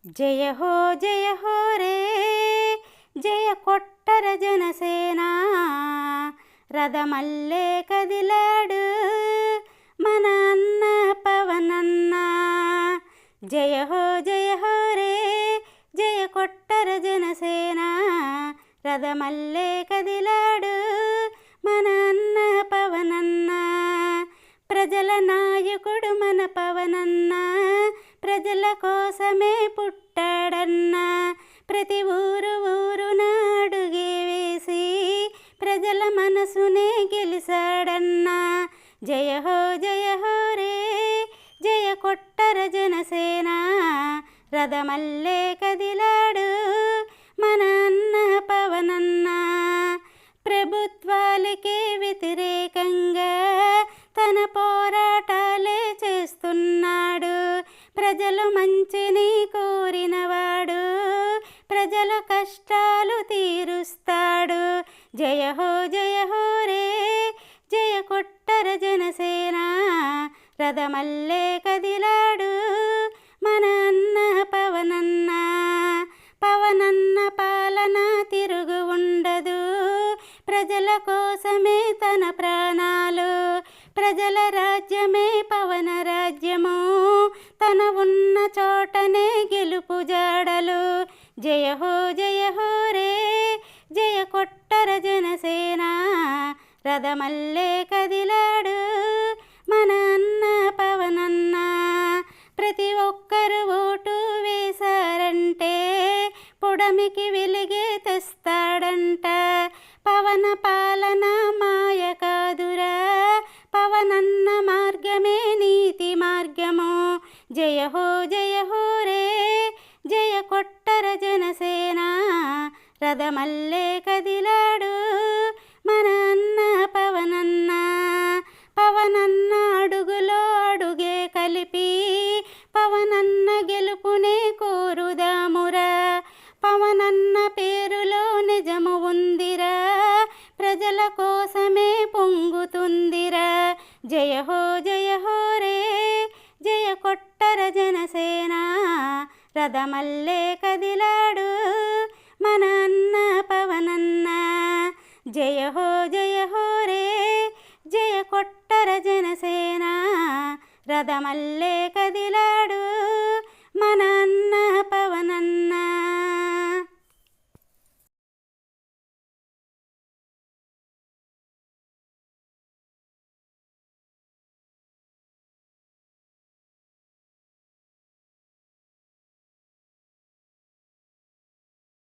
జయ హో రే జయ కొట్టర జనసేన రథమల్లే కదిలాడు మన అన్న పవనన్న. జయ హో రే జయ కొట్టర జనసేన రథమల్లే కదిలాడు మన అన్న పవనన్న. ప్రజల నాయకుడు మన పవనన్న, ప్రజల కోసమే పుట్టాడన్న. ప్రతి ఊరున అడుగే వేసి ప్రజల మనసునే గెలిచాడన్న. జయ హో రే జయ కొట్టర జనసేన రథమల్లే కదిలాడు మన అన్న పవనన్న. ప్రభుత్వాలకే వ్యతిరేకంగా తన పోరాటాలే చేస్తున్నాడు. ప్రజలు మంచిని కోరినవాడు, ప్రజల కష్టాలు తీరుస్తాడు. జయ హో రే జయ కొట్టర జనసేన రథమల్లే కదిలాడు మన అన్న పవనన్న. పవనన్న పాలన తిరుగు ఉండదు, ప్రజల కోసమే తన ప్రాణాలు. ప్రజల రాజ్యమే పవన రాజ్యము, తన ఉన్న చోటనే గెలుపు జాడలు. జయ హో రే జయ కొట్టర జనసేన రథమల్లే కదిలాడు మన అన్న పవనన్న. ప్రతి ఒక్కరు ఓటు వేశారంటే పుడమికి వెలిగే తెస్తాడంట. పవన పాలన మాయ కాదురా, పవనన్న మార్గమే నీతి మార్గము. జయ హో రే జయ కొట్టర జనసేన రథమల్లే కదిలాడు మన అన్న పవనన్న. పవనన్న అడుగులో అడుగే కలిపి పవనన్న గెలుపునే కోరుదామురా. పవనన్న పేరులో నిజము ఉందిరా, ప్రజల కోసమే పొంగుతుందిరా. జయ హో రే జయ కొట్టర జనసేన రథమల్లే కదిలాడు మన అన్న పవనన్న. జయ హో రే జయ కొట్టర జనసేన రథమల్లే కదిలాడు